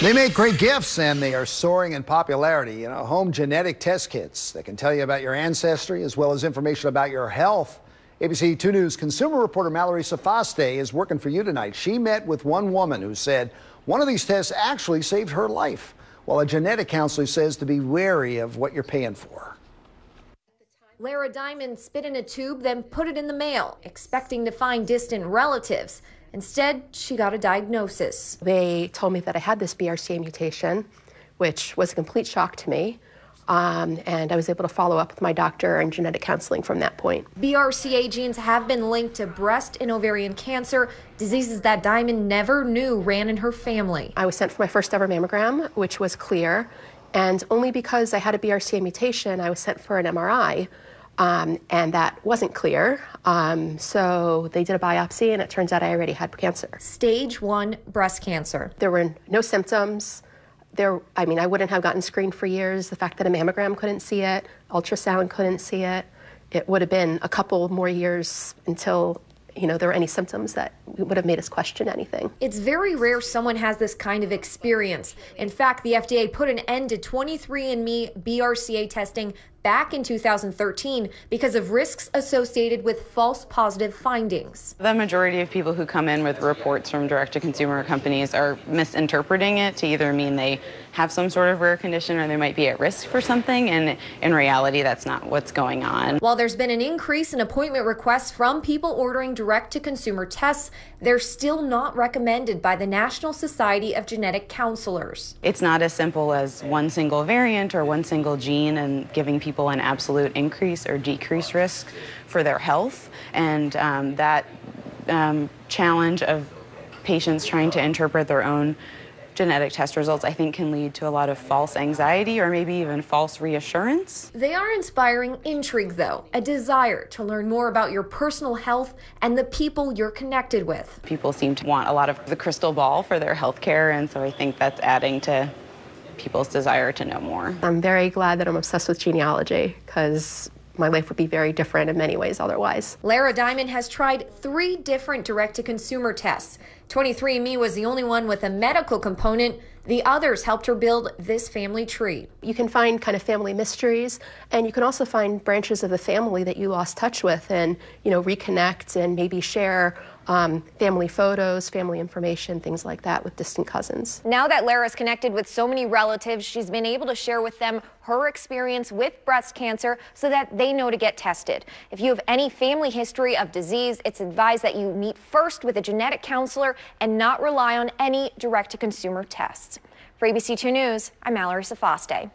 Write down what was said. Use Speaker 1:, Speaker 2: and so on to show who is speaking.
Speaker 1: They make great gifts and they are soaring in popularity. You know, home genetic test kits that can tell you about your ancestry as well as information about your health. ABC 2 News consumer reporter Mallory Safaste is working for you tonight. She met with one woman who said one of these tests actually saved her life, while a genetic counselor says to be wary of what you're paying for.
Speaker 2: Lara Diamond spit in a tube, then put it in the mail, expecting to find distant relatives. Instead, she got a diagnosis.
Speaker 3: They told me that I had this BRCA mutation, which was a complete shock to me. And I was able to follow up with my doctor and genetic counseling from that point.
Speaker 2: BRCA genes have been linked to breast and ovarian cancer, diseases that Diamond never knew ran in her family.
Speaker 3: I was sent for my first ever mammogram, which was clear. And only because I had a BRCA mutation, I was sent for an MRI. And that wasn't clear. So they did a biopsy, and it turns out I already had cancer.
Speaker 2: Stage 1 breast cancer.
Speaker 3: There were no symptoms. I wouldn't have gotten screened for years. The fact that a mammogram couldn't see it, ultrasound couldn't see it, it would have been a couple more years until there were any symptoms that would have made us question anything.
Speaker 2: It's very rare someone has this kind of experience. In fact, the FDA put an end to 23andMe BRCA testing back in 2013 because of risks associated with false positive findings.
Speaker 4: The majority of people who come in with reports from direct-to-consumer companies are misinterpreting it to either mean they have some sort of rare condition or they might be at risk for something, and in reality that's not what's going on.
Speaker 2: While there's been an increase in appointment requests from people ordering direct-to-consumer tests, they're still not recommended by the National Society of Genetic Counselors.
Speaker 4: It's not as simple as one single variant or one single gene and giving people an absolute increase or decrease risk for their health, and that challenge of patients trying to interpret their own genetic test results, I think, can lead to a lot of false anxiety or maybe even false reassurance.
Speaker 2: They are inspiring intrigue, though, a desire to learn more about your personal health and the people you're connected with.
Speaker 4: People seem to want a lot of the crystal ball for their health care, and so I think that's adding to people's desire to know more.
Speaker 3: I'm very glad that I'm obsessed with genealogy, because my life would be very different in many ways otherwise.
Speaker 2: Lara Diamond has tried 3 different direct-to-consumer tests. 23andMe was the only one with a medical component. The others helped her build this family tree.
Speaker 3: You can find kind of family mysteries, and you can also find branches of the family that you lost touch with and, reconnect and maybe share family photos, family information, things like that with distant cousins.
Speaker 2: Now that Lara's connected with so many relatives, she's been able to share with them her experience with breast cancer so that they know to get tested. If you have any family history of disease, it's advised that you meet first with a genetic counselor and not rely on any direct-to-consumer tests. For ABC 2 News, I'm Mallory Safaste.